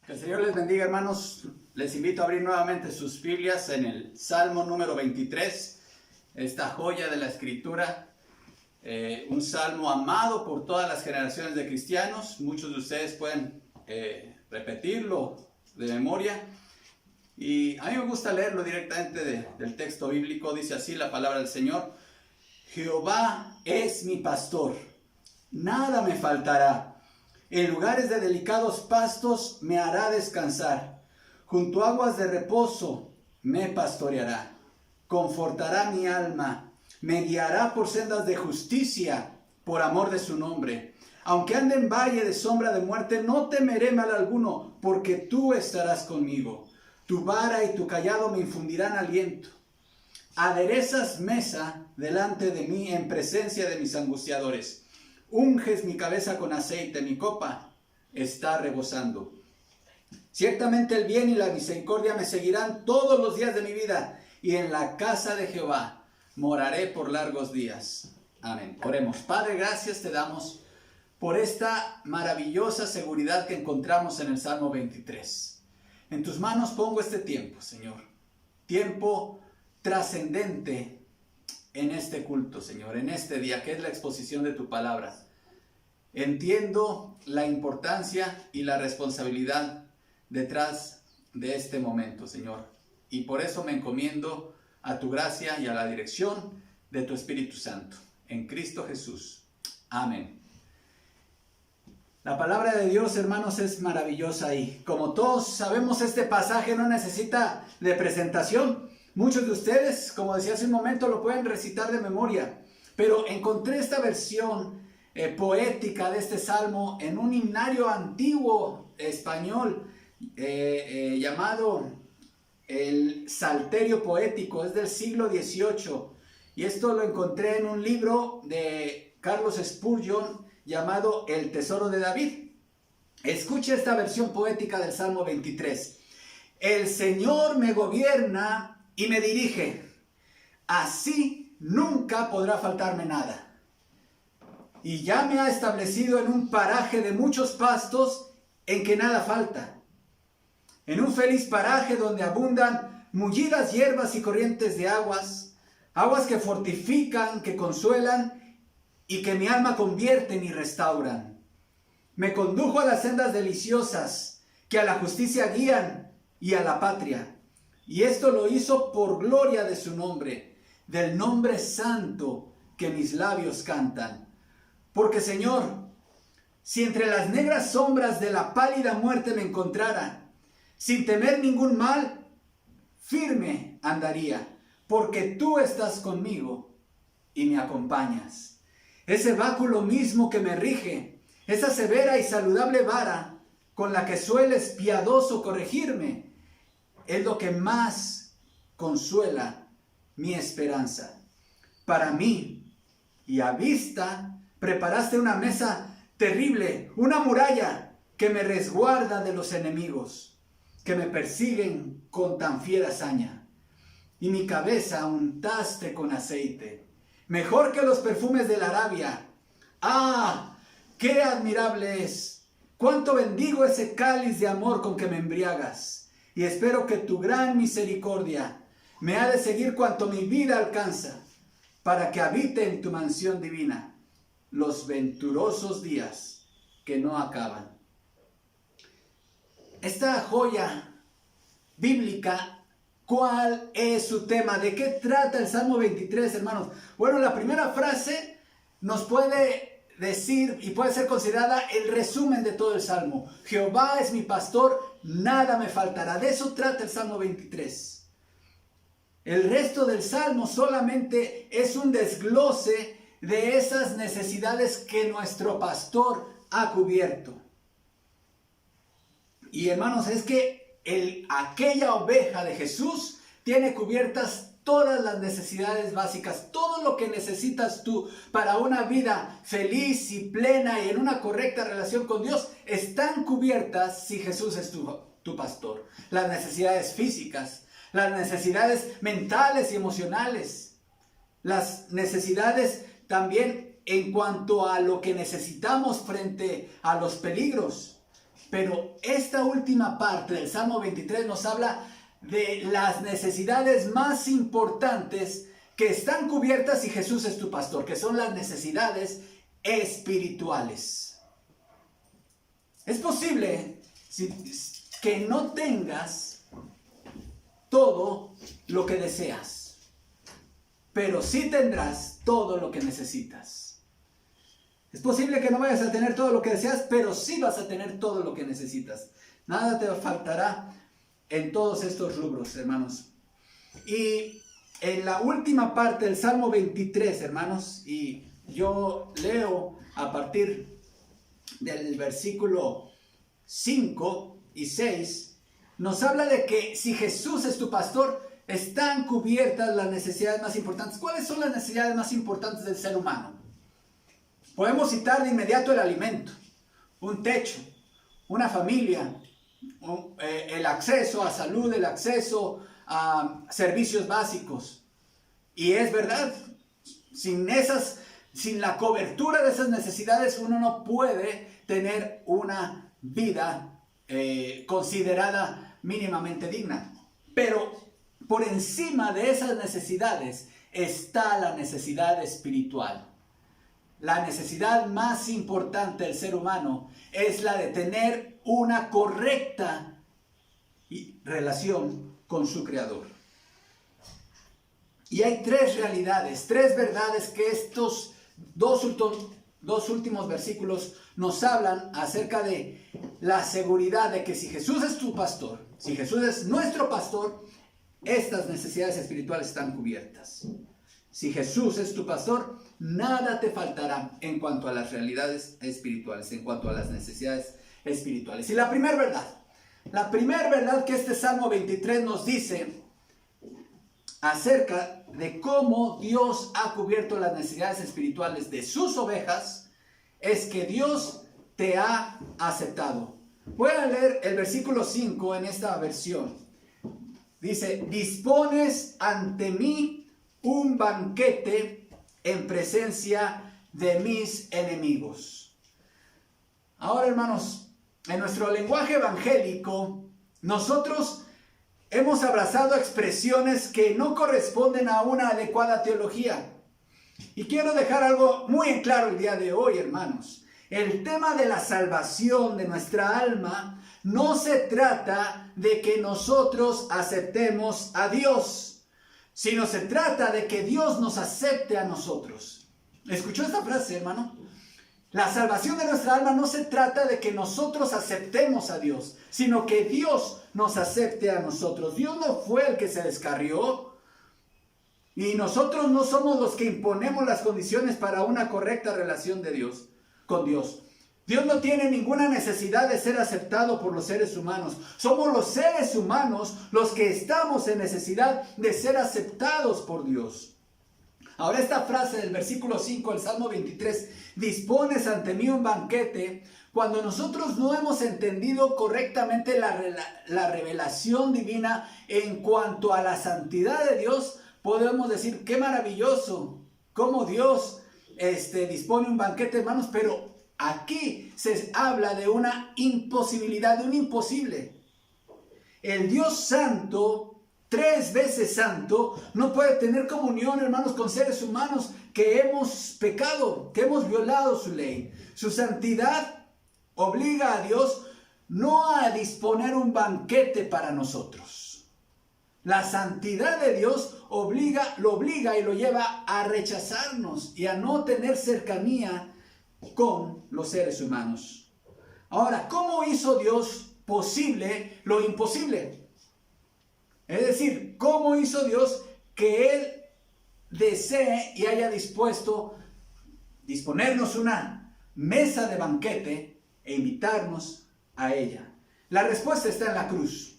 Que el Señor les bendiga, hermanos. Les invito a abrir nuevamente sus Biblias en el Salmo número 23, esta joya de la Escritura, un salmo amado por todas las generaciones de cristianos. Muchos de ustedes pueden repetirlo de memoria. Y a mí me gusta leerlo directamente del texto bíblico. Dice así la palabra del Señor: Jehová es mi pastor, nada me faltará. En lugares de delicados pastos me hará descansar. Junto a aguas de reposo me pastoreará. Confortará mi alma. Me guiará por sendas de justicia, por amor de su nombre. Aunque ande en valle de sombra de muerte, no temeré mal alguno, porque tú estarás conmigo. Tu vara y tu cayado me infundirán aliento. Aderezas mesa delante de mí en presencia de mis angustiadores. Unges mi cabeza con aceite, mi copa está rebosando. Ciertamente el bien y la misericordia me seguirán todos los días de mi vida, y en la casa de Jehová moraré por largos días. Amén. Oremos. Padre, gracias te damos por esta maravillosa seguridad que encontramos en el Salmo 23. En tus manos pongo este tiempo, Señor. Tiempo trascendente en este culto, Señor, en este día que es la exposición de tu palabra. Entiendo la importancia y la responsabilidad detrás de este momento, Señor, y por eso me encomiendo a tu gracia y a la dirección de tu Espíritu Santo, en Cristo Jesús. Amén. La palabra de Dios, hermanos, es maravillosa y como todos sabemos, este pasaje no necesita de presentación. Muchos de ustedes, como decía hace un momento, lo pueden recitar de memoria, pero encontré esta versión poética de este salmo en un himnario antiguo español llamado el Salterio Poético. Es del siglo XVIII y esto lo encontré en un libro de Carlos Spurgeon llamado El Tesoro de David. Escuche esta versión poética del Salmo 23. El Señor me gobierna y me dirige, así nunca podrá faltarme nada. Y ya me ha establecido en un paraje de muchos pastos en que nada falta. En un feliz paraje donde abundan mullidas hierbas y corrientes de aguas, aguas que fortifican, que consuelan y que mi alma convierten y restauran. Me condujo a las sendas deliciosas que a la justicia guían y a la patria. Y esto lo hizo por gloria de su nombre, del nombre santo que mis labios cantan. Porque, Señor, si entre las negras sombras de la pálida muerte me encontrara, sin temer ningún mal, firme andaría, porque tú estás conmigo y me acompañas. Ese báculo mismo que me rige, esa severa y saludable vara con la que sueles piadoso corregirme, es lo que más consuela mi esperanza. Para mí, y a vista, preparaste una mesa terrible, una muralla que me resguarda de los enemigos, que me persiguen con tan fiera hazaña. Y mi cabeza untaste con aceite, mejor que los perfumes de la Arabia. ¡Ah! ¡Qué admirable es! ¡Cuánto bendigo ese cáliz de amor con que me embriagas! Y espero que tu gran misericordia me ha de seguir cuanto mi vida alcanza, para que habite en tu mansión divina los venturosos días que no acaban. Esta joya bíblica, ¿cuál es su tema? ¿De qué trata el Salmo 23, hermanos? Bueno, la primera frase nos puede decir y puede ser considerada el resumen de todo el Salmo. Jehová es mi pastor, nada me faltará. De eso trata el Salmo 23. El resto del Salmo solamente es un desglose de esas necesidades que nuestro pastor ha cubierto. Y hermanos, es que aquella oveja de Jesús tiene cubiertas todas las necesidades básicas, todo lo que necesitas tú para una vida feliz y plena y en una correcta relación con Dios, están cubiertas si Jesús es tu pastor. Las necesidades físicas, las necesidades mentales y emocionales, las necesidades también en cuanto a lo que necesitamos frente a los peligros. Pero esta última parte del Salmo 23 nos habla de las necesidades más importantes que están cubiertas si Jesús es tu pastor, que son las necesidades espirituales. Es posible que no tengas todo lo que deseas, pero sí tendrás todo lo que necesitas. Es posible que no vayas a tener todo lo que deseas, pero sí vas a tener todo lo que necesitas. Nada te faltará en todos estos rubros, hermanos. Y en la última parte del Salmo 23, hermanos, y yo leo a partir del versículo 5 y 6, nos habla de que si Jesús es tu pastor, están cubiertas las necesidades más importantes. ¿Cuáles son las necesidades más importantes del ser humano? Podemos citar de inmediato el alimento, un techo, una familia, el acceso a salud, el acceso a servicios básicos. Y es verdad, sin la cobertura de esas necesidades, uno no puede tener una vida considerada mínimamente digna. Pero por encima de esas necesidades está la necesidad espiritual. La necesidad más importante del ser humano es la de tener una correcta relación con su Creador. Y hay tres realidades, tres verdades que estos dos últimos versículos nos hablan acerca de la seguridad de que si Jesús es tu pastor, si Jesús es nuestro pastor, estas necesidades espirituales están cubiertas. Si Jesús es tu pastor, nada te faltará en cuanto a las realidades espirituales, en cuanto a las necesidades espirituales. Y la primera verdad que este Salmo 23 nos dice acerca de cómo Dios ha cubierto las necesidades espirituales de sus ovejas, es que Dios te ha aceptado. Voy a leer el versículo 5 en esta versión. Dice: dispones ante mí un banquete en presencia de mis enemigos. Ahora, hermanos, en nuestro lenguaje evangélico, nosotros hemos abrazado expresiones que no corresponden a una adecuada teología. Y quiero dejar algo muy en claro el día de hoy, hermanos. El tema de la salvación de nuestra alma no se trata de que nosotros aceptemos a Dios, sino se trata de que Dios nos acepte a nosotros. ¿Escuchó esta frase, hermano? La salvación de nuestra alma no se trata de que nosotros aceptemos a Dios, sino que Dios nos acepte a nosotros. Dios no fue el que se descarrió, y nosotros no somos los que imponemos las condiciones para una correcta relación de Dios con Dios. Dios no tiene ninguna necesidad de ser aceptado por los seres humanos. Somos los seres humanos los que estamos en necesidad de ser aceptados por Dios. Ahora, esta frase del versículo 5 del Salmo 23, dispones ante mí un banquete, cuando nosotros no hemos entendido correctamente la revelación divina en cuanto a la santidad de Dios, podemos decir: qué maravilloso, cómo Dios dispone un banquete, hermanos, pero aquí se habla de una imposibilidad, de un imposible. El Dios santo, 3 veces santo, no puede tener comunión, hermanos, con seres humanos que hemos pecado, que hemos violado su ley. Su santidad obliga a Dios no a disponer un banquete para nosotros. La santidad de Dios lo obliga y lo lleva a rechazarnos y a no tener cercanía con los seres humanos. Ahora, ¿cómo hizo Dios posible lo imposible? Es decir, ¿cómo hizo Dios que Él desee y haya disponernos una mesa de banquete e invitarnos a ella? La respuesta está en la cruz.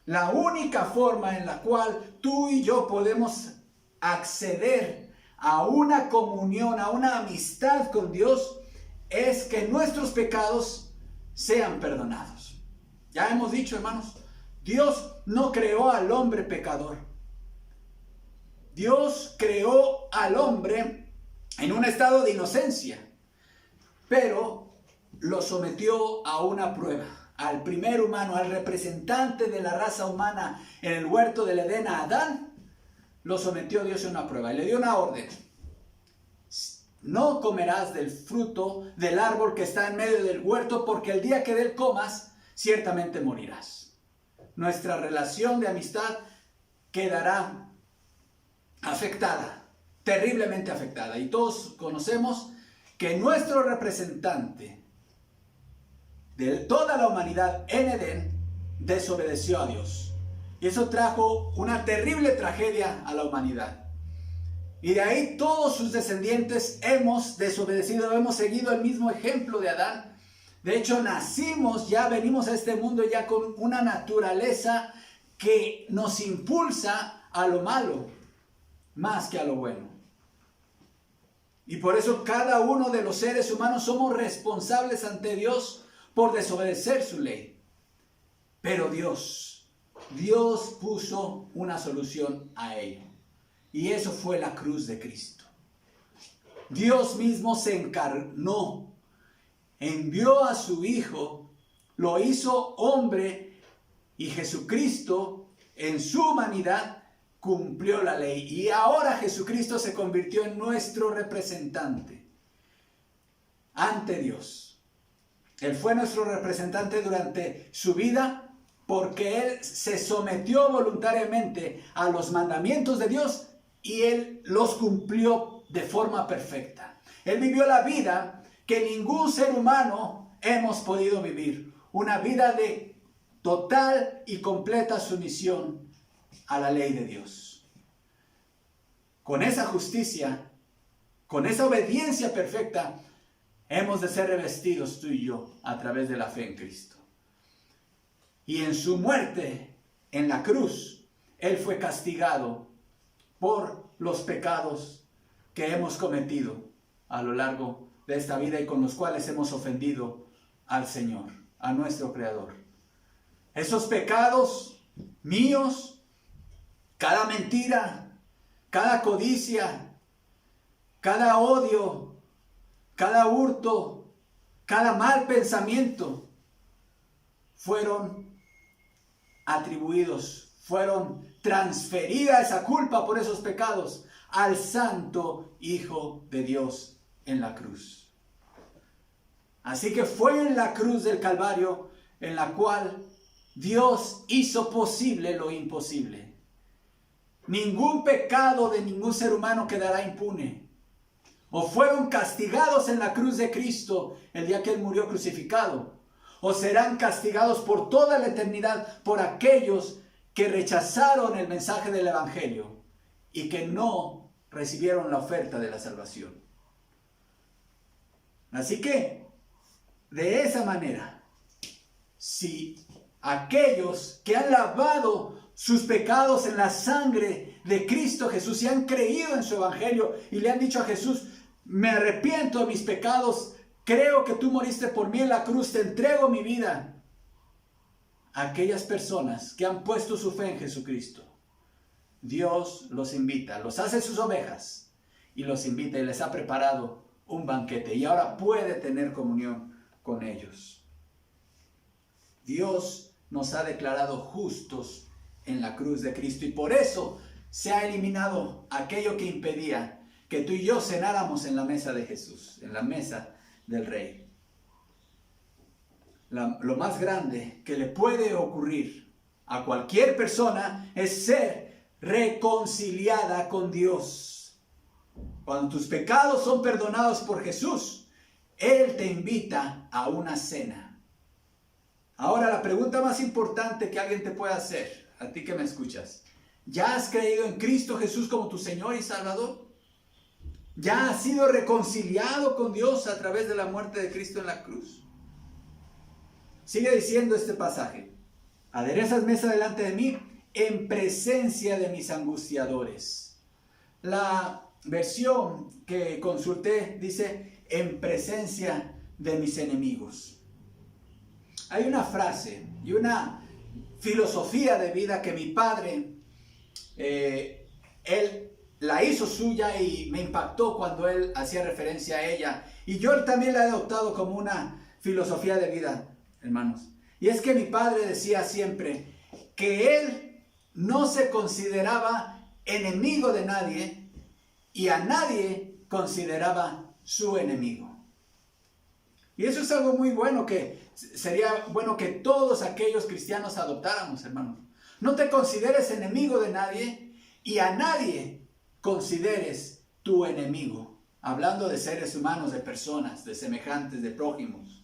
La única forma en la cual tú y yo podemos acceder a una comunión, a una amistad con Dios, es que nuestros pecados sean perdonados. Ya hemos dicho, hermanos, Dios no creó al hombre pecador. Dios creó al hombre en un estado de inocencia, pero lo sometió a una prueba. Al primer humano, al representante de la raza humana en el huerto del Edén, a Adán, lo sometió Dios a una prueba y le dio una orden. No comerás del fruto del árbol que está en medio del huerto, porque el día que de él comas, ciertamente morirás. Nuestra relación de amistad quedará afectada, terriblemente afectada. Y todos conocemos que nuestro representante de toda la humanidad en Edén desobedeció a Dios. Y eso trajo una terrible tragedia a la humanidad. Y de ahí todos sus descendientes hemos desobedecido, hemos seguido el mismo ejemplo de Adán. De hecho, nacimos, ya venimos a este mundo ya con una naturaleza que nos impulsa a lo malo, más que a lo bueno. Y por eso cada uno de los seres humanos somos responsables ante Dios por desobedecer su ley. Pero Dios puso una solución a ello. Y eso fue la cruz de Cristo. Dios mismo se encarnó, envió a su Hijo, lo hizo hombre, y Jesucristo en su humanidad cumplió la ley. Y ahora Jesucristo se convirtió en nuestro representante ante Dios. Él fue nuestro representante durante su vida porque Él se sometió voluntariamente a los mandamientos de Dios y Él los cumplió de forma perfecta. Él vivió la vida que ningún ser humano hemos podido vivir. Una vida de total y completa sumisión a la ley de Dios. Con esa justicia, con esa obediencia perfecta, hemos de ser revestidos tú y yo a través de la fe en Cristo. Y en su muerte, en la cruz, Él fue castigado por los pecados que hemos cometido a lo largo de esta vida y con los cuales hemos ofendido al Señor, a nuestro Creador. Esos pecados míos, cada mentira, cada codicia, cada odio, cada hurto, cada mal pensamiento, fueron atribuidos, fueron transferida esa culpa por esos pecados al Santo Hijo de Dios en la cruz. Así que fue en la cruz del Calvario en la cual Dios hizo posible lo imposible. Ningún pecado de ningún ser humano quedará impune. O fueron castigados en la cruz de Cristo el día que Él murió crucificado, o serán castigados por toda la eternidad por aquellos que rechazaron el mensaje del Evangelio y que no recibieron la oferta de la salvación. Así que, de esa manera, si aquellos que han lavado sus pecados en la sangre de Cristo Jesús y han creído en su Evangelio y le han dicho a Jesús, me arrepiento de mis pecados, creo que tú moriste por mí en la cruz, te entrego mi vida. Aquellas personas que han puesto su fe en Jesucristo, Dios los invita, los hace sus ovejas y los invita y les ha preparado un banquete y ahora puede tener comunión con ellos. Dios nos ha declarado justos en la cruz de Cristo y por eso se ha eliminado aquello que impedía que tú y yo cenáramos en la mesa de Jesús, en la mesa del Rey. Lo más grande que le puede ocurrir a cualquier persona es ser reconciliada con Dios. Cuando tus pecados son perdonados por Jesús, Él te invita a una cena. Ahora la pregunta más importante que alguien te puede hacer, a ti que me escuchas, ¿ya has creído en Cristo Jesús como tu Señor y Salvador? ¿Ya has sido reconciliado con Dios a través de la muerte de Cristo en la cruz? Sigue diciendo este pasaje. Aderezas mesa delante de mí en presencia de mis angustiadores. La versión que consulté dice en presencia de mis enemigos. Hay una frase y una filosofía de vida que mi padre, él la hizo suya y me impactó cuando él hacía referencia a ella. Y yo también la he adoptado como una filosofía de vida, hermanos. Y es que mi padre decía siempre que él no se consideraba enemigo de nadie y a nadie consideraba su enemigo. Y eso es algo muy bueno que sería bueno que todos aquellos cristianos adoptáramos, hermanos. No te consideres enemigo de nadie y a nadie consideres tu enemigo. Hablando de seres humanos, de personas, de semejantes, de prójimos.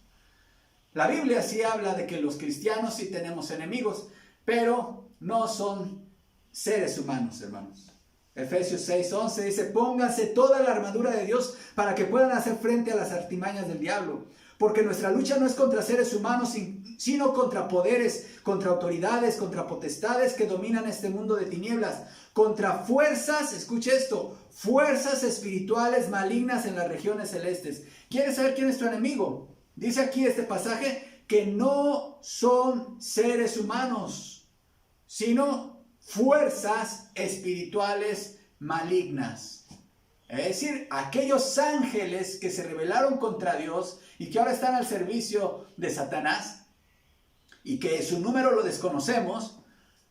La Biblia sí habla de que los cristianos sí tenemos enemigos, pero no son seres humanos, hermanos. Efesios 6:11 dice: pónganse toda la armadura de Dios para que puedan hacer frente a las artimañas del diablo. Porque nuestra lucha no es contra seres humanos, sino contra poderes, contra autoridades, contra potestades que dominan este mundo de tinieblas, contra fuerzas, escuche esto, fuerzas espirituales malignas en las regiones celestes. ¿Quieres saber quién es tu enemigo? Dice aquí este pasaje que no son seres humanos, sino fuerzas espirituales malignas. Es decir, aquellos ángeles que se rebelaron contra Dios y que ahora están al servicio de Satanás y que su número lo desconocemos,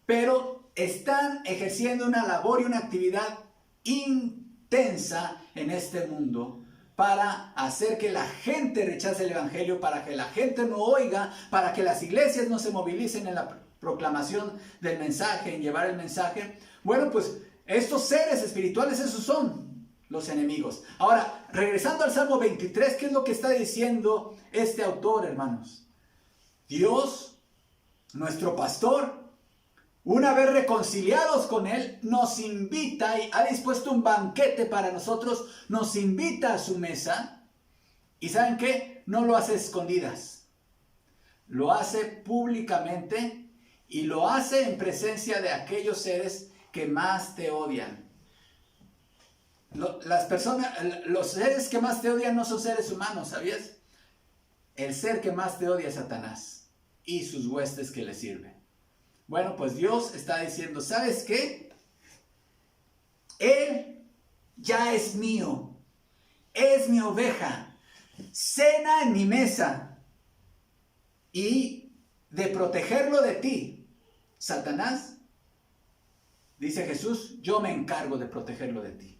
pero están ejerciendo una labor y una actividad intensa en este mundo para hacer que la gente rechace el evangelio, para que la gente no oiga, para que las iglesias no se movilicen en la proclamación del mensaje, en llevar el mensaje. Bueno, pues estos seres espirituales, esos son los enemigos. Ahora, regresando al Salmo 23, ¿qué es lo que está diciendo este autor, hermanos? Dios, nuestro pastor, una vez reconciliados con Él, nos invita y ha dispuesto un banquete para nosotros, nos invita a su mesa. ¿Y saben qué? No lo hace a escondidas. Lo hace públicamente y lo hace en presencia de aquellos seres que más te odian. Los seres que más te odian no son seres humanos, ¿sabías? El ser que más te odia es Satanás y sus huestes que le sirven. Bueno, pues Dios está diciendo, ¿sabes qué? Él ya es mío, es mi oveja, cena en mi mesa, y de protegerlo de ti, Satanás, dice Jesús, yo me encargo de protegerlo de ti.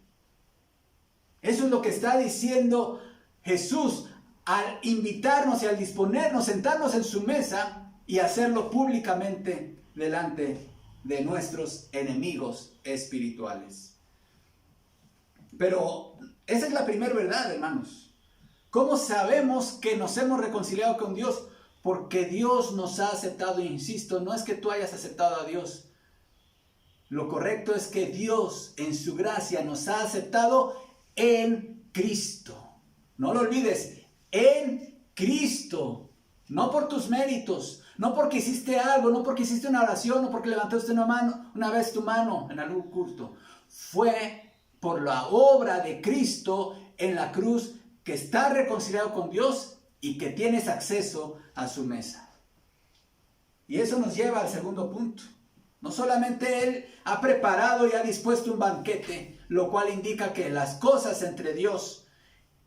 Eso es lo que está diciendo Jesús al invitarnos y al disponernos, sentarnos en su mesa y hacerlo públicamente delante de nuestros enemigos espirituales. Pero esa es la primera verdad, hermanos. ¿Cómo sabemos que nos hemos reconciliado con Dios? Porque Dios nos ha aceptado, insisto, no es que tú hayas aceptado a Dios. Lo correcto es que Dios en su gracia nos ha aceptado en Cristo. No lo olvides, en Cristo. No por tus méritos, no porque hiciste algo, no porque hiciste una oración, no porque levantaste una vez tu mano en algún culto. Fue por la obra de Cristo en la cruz, que está reconciliado con Dios y que tienes acceso a su mesa. Y eso nos lleva al segundo punto. No solamente Él ha preparado y ha dispuesto un banquete, lo cual indica que las cosas entre Dios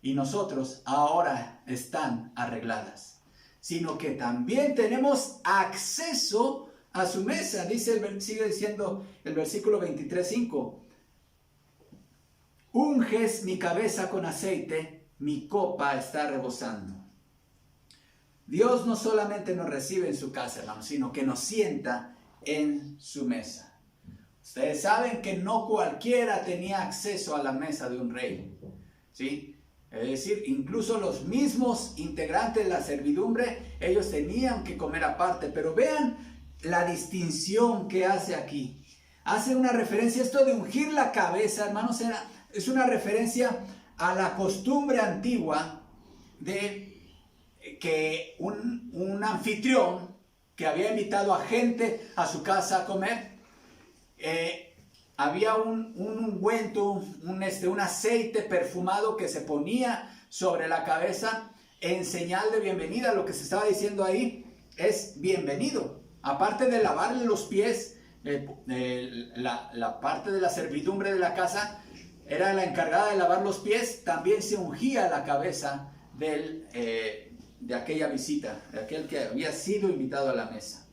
y nosotros ahora están arregladas, sino que también tenemos acceso a su mesa. Sigue diciendo el versículo 23:5. Unges mi cabeza con aceite, mi copa está rebosando. Dios no solamente nos recibe en su casa, hermanos, sino que nos sienta en su mesa. Ustedes saben que no cualquiera tenía acceso a la mesa de un rey, ¿sí? Es decir, incluso los mismos integrantes de la servidumbre, ellos tenían que comer aparte. Pero vean la distinción que hace aquí. Hace una referencia, esto de ungir la cabeza, hermanos, es una referencia a la costumbre antigua de que un anfitrión que había invitado a gente a su casa a comer, había un ungüento, un aceite perfumado que se ponía sobre la cabeza en señal de bienvenida. Lo que se estaba diciendo ahí es bienvenido. Aparte de lavarle los pies, la parte de la servidumbre de la casa era la encargada de lavar los pies, también se ungía la cabeza del de aquella visita, de aquel que había sido invitado a la mesa.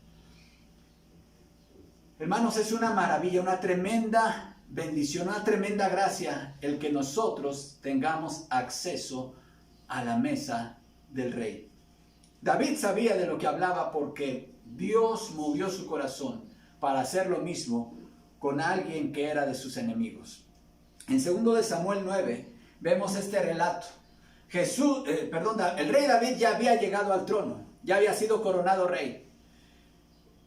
Hermanos, es una maravilla, una tremenda bendición, una tremenda gracia el que nosotros tengamos acceso a la mesa del rey. David sabía de lo que hablaba porque Dios movió su corazón para hacer lo mismo con alguien que era de sus enemigos. En 2 de Samuel 9 vemos este relato. El rey David ya había llegado al trono, ya había sido coronado rey.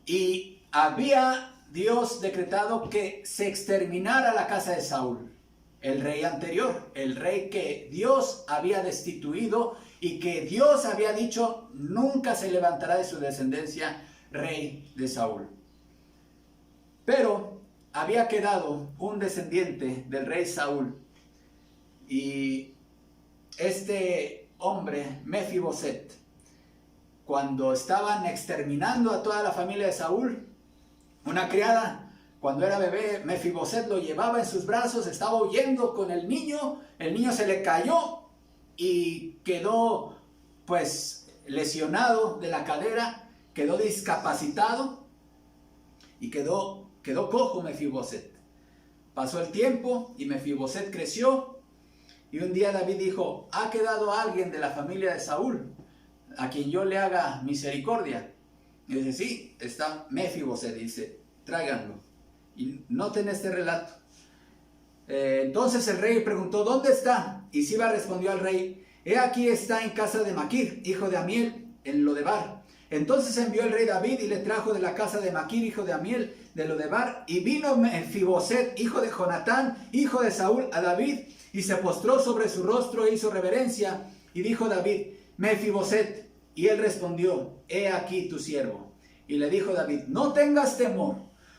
Y había Dios decretado que se exterminara la casa de Saúl, el rey anterior, el rey que Dios había destituido y que Dios había dicho nunca se levantará de su descendencia rey de Saúl. Pero había quedado un descendiente del rey Saúl, y este hombre, Mefiboset, cuando estaban exterminando a toda la familia de Saúl, una criada, cuando era bebé, Mefiboset lo llevaba en sus brazos, estaba huyendo con el niño se le cayó y quedó pues lesionado de la cadera, quedó discapacitado y quedó cojo Mefiboset. Pasó el tiempo y Mefiboset creció, y un día David dijo: ha quedado alguien de la familia de Saúl a quien yo le haga misericordia. Y dice: sí, está Mefiboset. Dice: tráiganlo. Y noten este relato. Entonces el rey preguntó: ¿dónde está? Y Siba respondió al rey: he aquí está en casa de Maquir, hijo de Amiel, en Lodebar. Entonces envió el rey David y le trajo de la casa de Maquir, hijo de Amiel, de Lodebar. Y vino Mefiboset, hijo de Jonatán, hijo de Saúl, a David, y se postró sobre su rostro e hizo reverencia. Y dijo David: Mefiboset. Y él respondió: he aquí tu siervo. Y le dijo David: no tengas temor,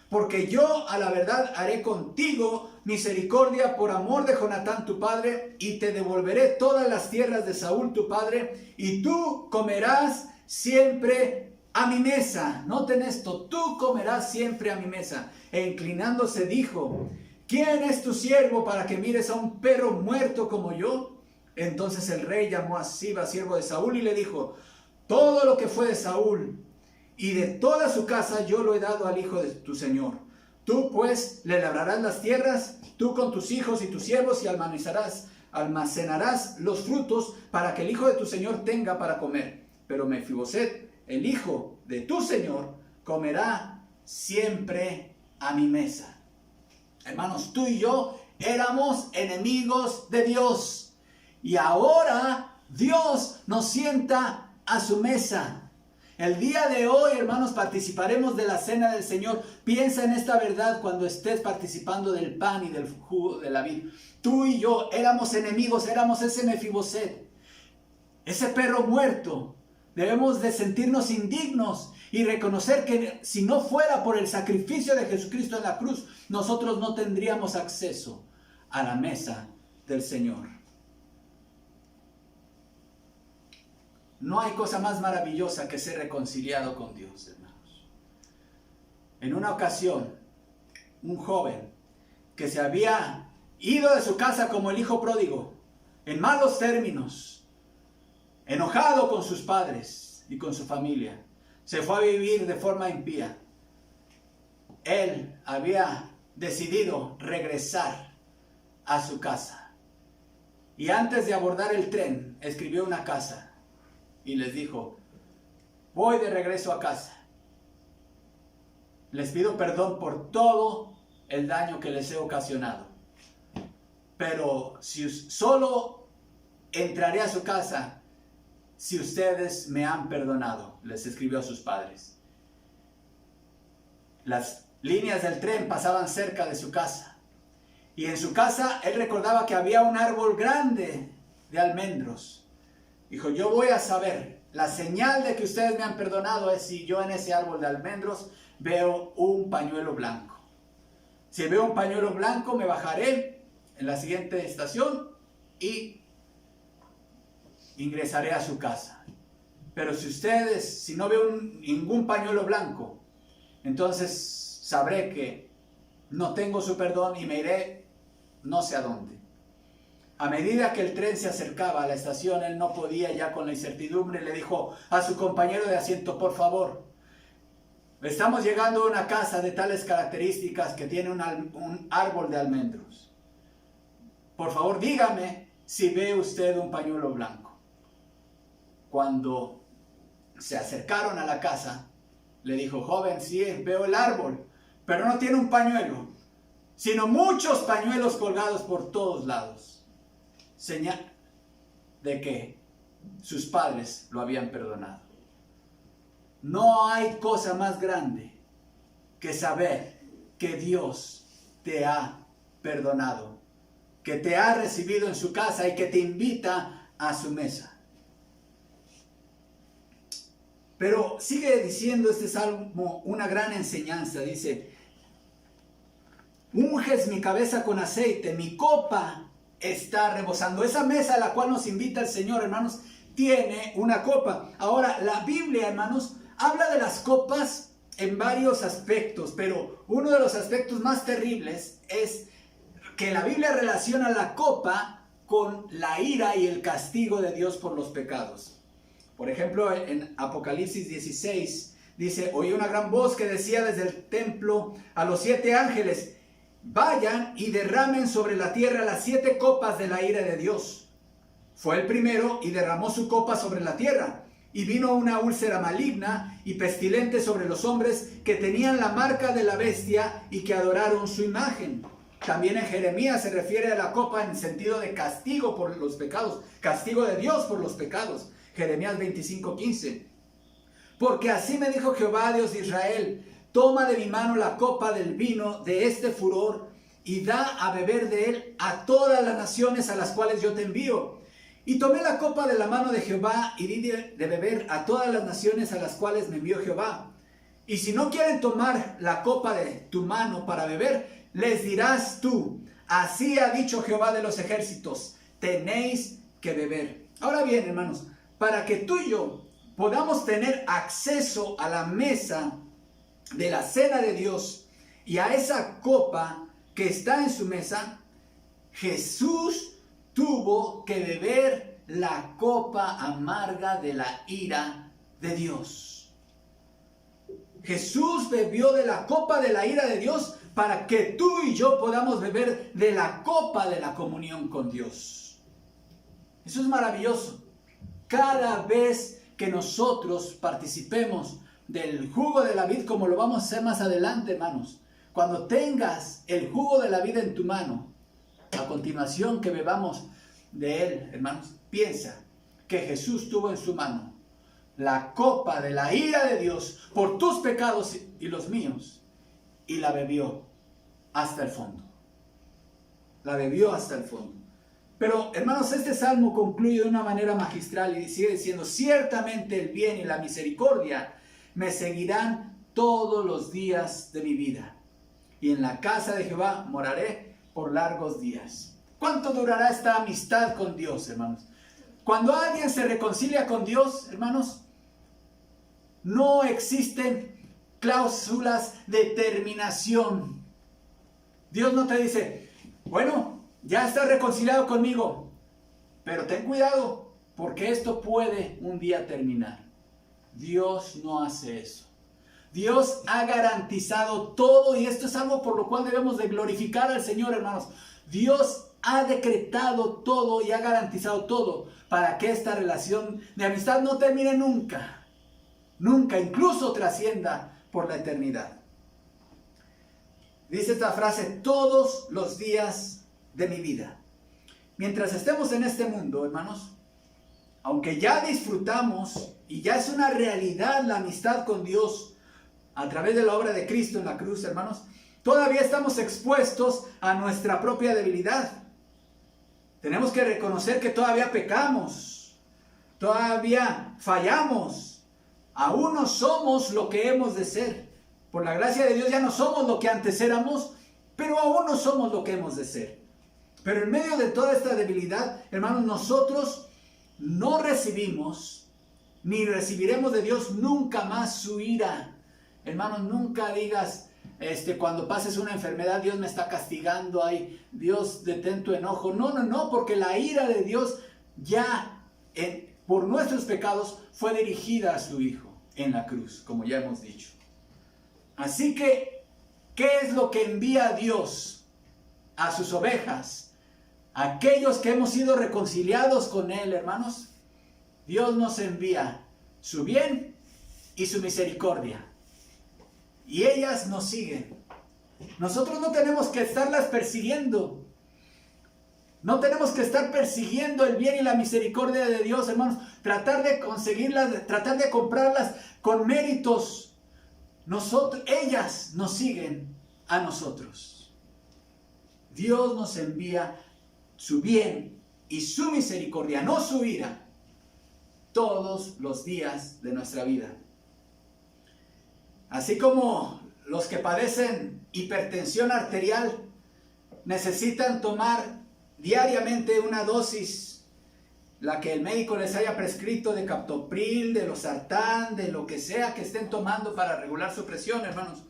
porque yo a la verdad haré contigo misericordia por amor de Jonatán tu padre, y te devolveré todas las tierras de Saúl tu padre, y tú comerás siempre a mi mesa. Noten esto: tú comerás siempre a mi mesa. E inclinándose dijo: ¿quién es tu siervo para que mires a un perro muerto como yo? Entonces el rey llamó a Siba, siervo de Saúl, y le dijo: todo lo que fue de Saúl y de toda su casa yo lo he dado al hijo de tu señor. Tú pues le labrarás las tierras, tú con tus hijos y tus siervos, y almacenarás los frutos para que el hijo de tu señor tenga para comer. Pero Mefiboset, el hijo de tu señor, comerá siempre a mi mesa. Hermanos, tú y yo éramos enemigos de Dios, y ahora Dios nos sienta a su mesa. El día de hoy, hermanos, participaremos de la cena del Señor. Piensa en esta verdad cuando estés participando del pan y del jugo de la vid. Tú y yo éramos enemigos, éramos ese Mefiboset, ese perro muerto. Debemos de sentirnos indignos y reconocer que si no fuera por el sacrificio de Jesucristo en la cruz, nosotros no tendríamos acceso a la mesa del Señor. No hay cosa más maravillosa que ser reconciliado con Dios, hermanos. En una ocasión, un joven que se había ido de su casa como el hijo pródigo, en malos términos, enojado con sus padres y con su familia, se fue a vivir de forma impía. Él había decidido regresar a su casa, y antes de abordar el tren, escribió una carta y les dijo: voy de regreso a casa. Les pido perdón por todo el daño que les he ocasionado, pero solo entraré a su casa si ustedes me han perdonado, les escribió a sus padres. Las líneas del tren pasaban cerca de su casa, y en su casa él recordaba que había un árbol grande de almendros. Dijo: yo voy a saber, la señal de que ustedes me han perdonado es si yo en ese árbol de almendros veo un pañuelo blanco. Si veo un pañuelo blanco, me bajaré en la siguiente estación y ingresaré a su casa. Pero si no veo ningún pañuelo blanco, entonces sabré que no tengo su perdón y me iré no sé a dónde. A medida que el tren se acercaba a la estación, él no podía ya con la incertidumbre. Le dijo a su compañero de asiento: por favor, estamos llegando a una casa de tales características que tiene un árbol de almendros. Por favor, dígame si ve usted un pañuelo blanco. Cuando se acercaron a la casa, le dijo: joven, sí, veo el árbol, pero no tiene un pañuelo, sino muchos pañuelos colgados por todos lados. Señal de que sus padres lo habían perdonado. No hay cosa más grande que saber que Dios te ha perdonado, que te ha recibido en su casa y que te invita a su mesa. Pero sigue diciendo este salmo una gran enseñanza. Dice: unges mi cabeza con aceite, mi copa está rebosando. Esa mesa a la cual nos invita el Señor, hermanos, tiene una copa. Ahora, la Biblia, hermanos, habla de las copas en varios aspectos, pero uno de los aspectos más terribles es que la Biblia relaciona la copa con la ira y el castigo de Dios por los pecados. Por ejemplo, en Apocalipsis 16 dice: oí una gran voz que decía desde el templo a los 7 ángeles: vayan y derramen sobre la tierra las 7 copas de la ira de Dios. Fue el primero y derramó su copa sobre la tierra, y vino una úlcera maligna y pestilente sobre los hombres que tenían la marca de la bestia y que adoraron su imagen. También en Jeremías se refiere a la copa en sentido de castigo por los pecados, castigo de Dios por los pecados. Jeremías 25:15. Porque así me dijo Jehová, Dios de Israel: toma de mi mano la copa del vino de este furor y da a beber de él a todas las naciones a las cuales yo te envío. Y tomé la copa de la mano de Jehová y di de beber a todas las naciones a las cuales me envió Jehová. Y si no quieren tomar la copa de tu mano para beber, les dirás tú: así ha dicho Jehová de los ejércitos, tenéis que beber. Ahora bien, hermanos, para que tú y yo podamos tener acceso a la mesa de la cena de Dios y a esa copa que está en su mesa, Jesús tuvo que beber la copa amarga de la ira de Dios. Jesús bebió de la copa de la ira de Dios para que tú y yo podamos beber de la copa de la comunión con Dios. Eso es maravilloso. Cada vez que nosotros participemos del jugo de la vid, como lo vamos a hacer más adelante, hermanos, cuando tengas el jugo de la vida en tu mano, a continuación que bebamos de él, hermanos, piensa que Jesús tuvo en su mano la copa de la ira de Dios por tus pecados y los míos, y la bebió hasta el fondo. La bebió hasta el fondo. Pero, hermanos, este salmo concluye de una manera magistral y sigue diciendo: ciertamente el bien y la misericordia me seguirán todos los días de mi vida, y en la casa de Jehová moraré por largos días. ¿Cuánto durará esta amistad con Dios, hermanos? Cuando alguien se reconcilia con Dios, hermanos, no existen cláusulas de terminación. Dios no te dice: bueno, ya estás reconciliado conmigo, pero ten cuidado, porque esto puede un día terminar. Dios no hace eso. Dios ha garantizado todo, y esto es algo por lo cual debemos de glorificar al Señor, hermanos. Dios ha decretado todo y ha garantizado todo para que esta relación de amistad no termine nunca. Nunca, incluso trascienda por la eternidad. Dice esta frase: todos los días de mi vida. Mientras estemos en este mundo, hermanos, aunque ya disfrutamos y ya es una realidad la amistad con Dios a través de la obra de Cristo en la cruz, hermanos, todavía estamos expuestos a nuestra propia debilidad. Tenemos que reconocer que todavía pecamos, todavía fallamos, aún no somos lo que hemos de ser. Por la gracia de Dios ya no somos lo que antes éramos, pero aún no somos lo que hemos de ser. Pero en medio de toda esta debilidad, hermanos, nosotros no recibimos ni recibiremos de Dios nunca más su ira. Hermanos, nunca digas: cuando pases una enfermedad, Dios me está castigando, ay, Dios, detén tu enojo. No, porque la ira de Dios ya por nuestros pecados fue dirigida a su Hijo en la cruz, como ya hemos dicho. Así que, ¿qué es lo que envía Dios a sus ovejas? Aquellos que hemos sido reconciliados con Él, hermanos. Dios nos envía su bien y su misericordia. Y ellas nos siguen. Nosotros no tenemos que estarlas persiguiendo. No tenemos que estar persiguiendo el bien y la misericordia de Dios, hermanos. Tratar de conseguirlas, tratar de comprarlas con méritos. Ellas nos siguen a nosotros. Dios nos envía su bien y su misericordia, no su ira, todos los días de nuestra vida. Así como los que padecen hipertensión arterial necesitan tomar diariamente una dosis, la que el médico les haya prescrito, de captopril, de losartán, de lo que sea que estén tomando para regular su presión, hermanos.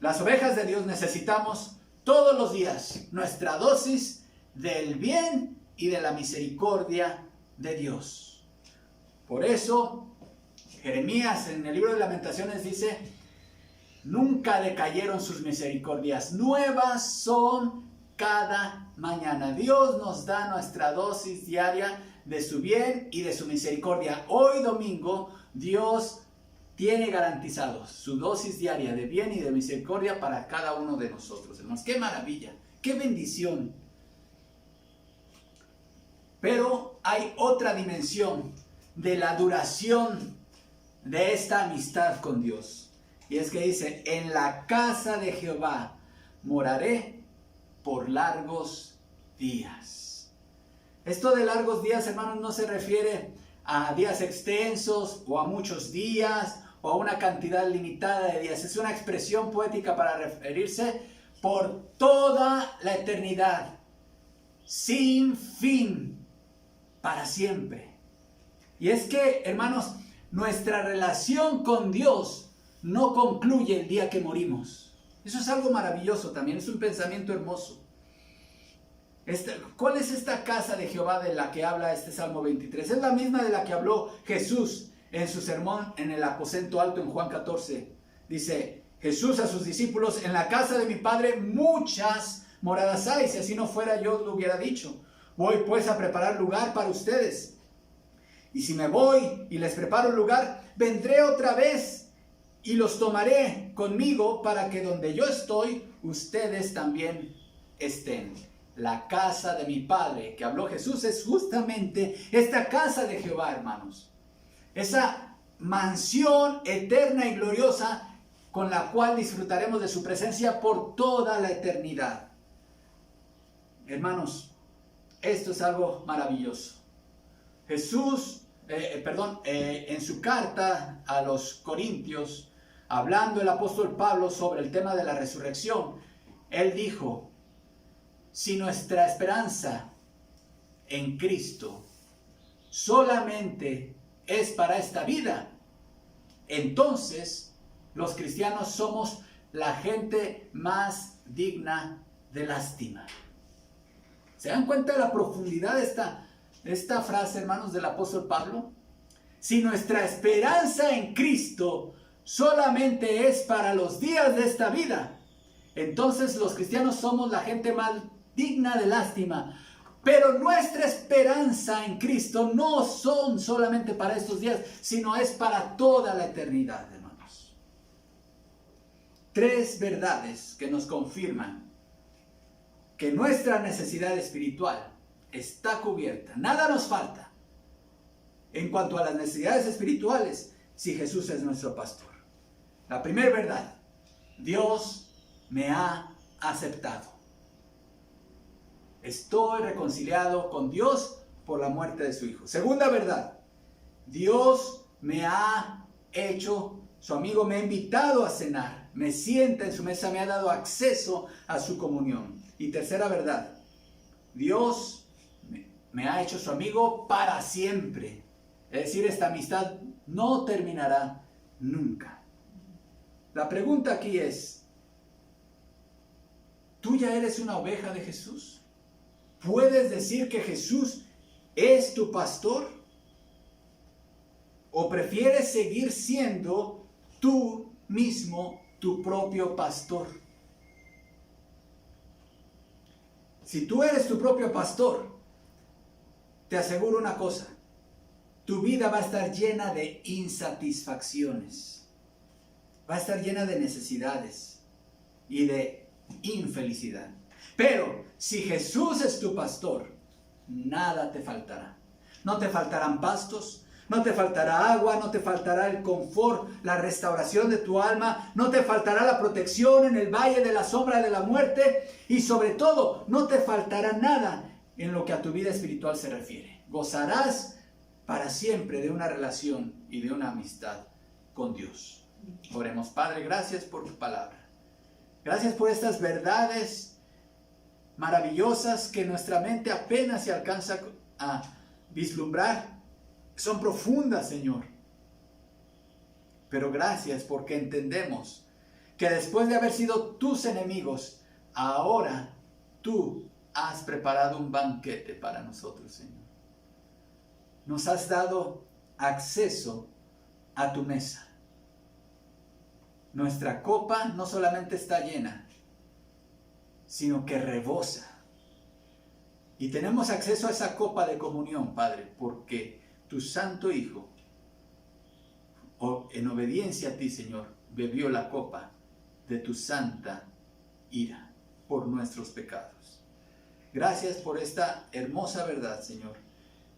Las ovejas de Dios necesitamos todos los días nuestra dosis del bien y de la misericordia de Dios. Por eso, Jeremías en el libro de Lamentaciones dice: nunca decayeron sus misericordias, nuevas son cada mañana. Dios nos da nuestra dosis diaria de su bien y de su misericordia. Hoy domingo, Dios tiene garantizado su dosis diaria de bien y de misericordia para cada uno de nosotros, hermanos. ¡Qué maravilla! ¡Qué bendición! Pero hay otra dimensión de la duración de esta amistad con Dios. Y es que dice: en la casa de Jehová moraré por largos días. Esto de largos días, hermanos, no se refiere a días extensos o a muchos días o a una cantidad limitada de días. Es una expresión poética para referirse por toda la eternidad, sin fin, para siempre. Y es que, hermanos, nuestra relación con Dios no concluye el día que morimos. Eso es algo maravilloso también, es un pensamiento hermoso. ¿Cuál es esta casa de Jehová de la que habla este Salmo 23? Es la misma de la que habló Jesús en su sermón en el aposento alto en Juan 14. Dice Jesús a sus discípulos: en la casa de mi Padre muchas moradas hay, si así no fuera yo lo hubiera dicho. Voy pues a preparar lugar para ustedes. Y si me voy y les preparo un lugar, vendré otra vez y los tomaré conmigo, para que donde yo estoy, ustedes también estén. La casa de mi Padre que habló Jesús es justamente esta casa de Jehová, hermanos. Esa mansión eterna y gloriosa con la cual disfrutaremos de su presencia por toda la eternidad. Hermanos, esto es algo maravilloso. Jesús, en su carta a los Corintios, hablando el apóstol Pablo sobre el tema de la resurrección, él dijo: si nuestra esperanza en Cristo solamente es para esta vida, entonces los cristianos somos la gente más digna de lástima. ¿Se dan cuenta de la profundidad de esta frase, hermanos, del apóstol Pablo? Si nuestra esperanza en Cristo solamente es para los días de esta vida, entonces los cristianos somos la gente más digna de lástima. Pero nuestra esperanza en Cristo no son solamente para estos días, sino es para toda la eternidad, hermanos. Tres verdades que nos confirman que nuestra necesidad espiritual está cubierta. Nada nos falta en cuanto a las necesidades espirituales si Jesús es nuestro pastor. La primera verdad: Dios me ha aceptado. Estoy reconciliado con Dios por la muerte de su Hijo. Segunda verdad: Dios me ha hecho su amigo, me ha invitado a cenar, me sienta en su mesa, me ha dado acceso a su comunión. Y tercera verdad: Dios me ha hecho su amigo para siempre. Es decir, esta amistad no terminará nunca. La pregunta aquí es: ¿Tú ya eres una oveja de Jesús? ¿Puedes decir que Jesús es tu pastor? ¿O prefieres seguir siendo tú mismo tu propio pastor? Si tú eres tu propio pastor, te aseguro una cosa, tu vida va a estar llena de insatisfacciones, va a estar llena de necesidades y de infelicidad. Pero si Jesús es tu pastor, nada te faltará. No te faltarán pastos, no te faltará agua, no te faltará el confort, la restauración de tu alma, no te faltará la protección en el valle de la sombra de la muerte y sobre todo no te faltará nada en lo que a tu vida espiritual se refiere. Gozarás para siempre de una relación y de una amistad con Dios. Oremos. Padre, gracias por tu palabra. Gracias por estas verdades maravillosas que nuestra mente apenas se alcanza a vislumbrar. Son profundas, Señor. Pero gracias porque entendemos que después de haber sido tus enemigos, ahora tú has preparado un banquete para nosotros, Señor. Nos has dado acceso a tu mesa. Nuestra copa no solamente está llena, sino que rebosa. Y tenemos acceso a esa copa de comunión, Padre, porque tu Santo Hijo, en obediencia a ti, Señor, bebió la copa de tu santa ira por nuestros pecados. Gracias por esta hermosa verdad, Señor.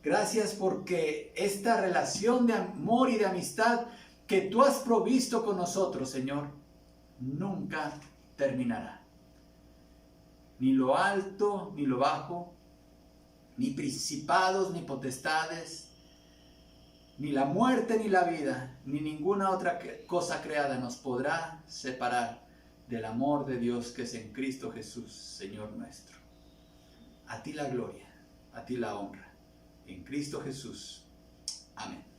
Gracias porque esta relación de amor y de amistad que tú has provisto con nosotros, Señor, nunca terminará. Ni lo alto, ni lo bajo, ni principados, ni potestades, ni la muerte, ni la vida, ni ninguna otra cosa creada nos podrá separar del amor de Dios que es en Cristo Jesús, Señor nuestro. A ti la gloria, a ti la honra. En Cristo Jesús. Amén.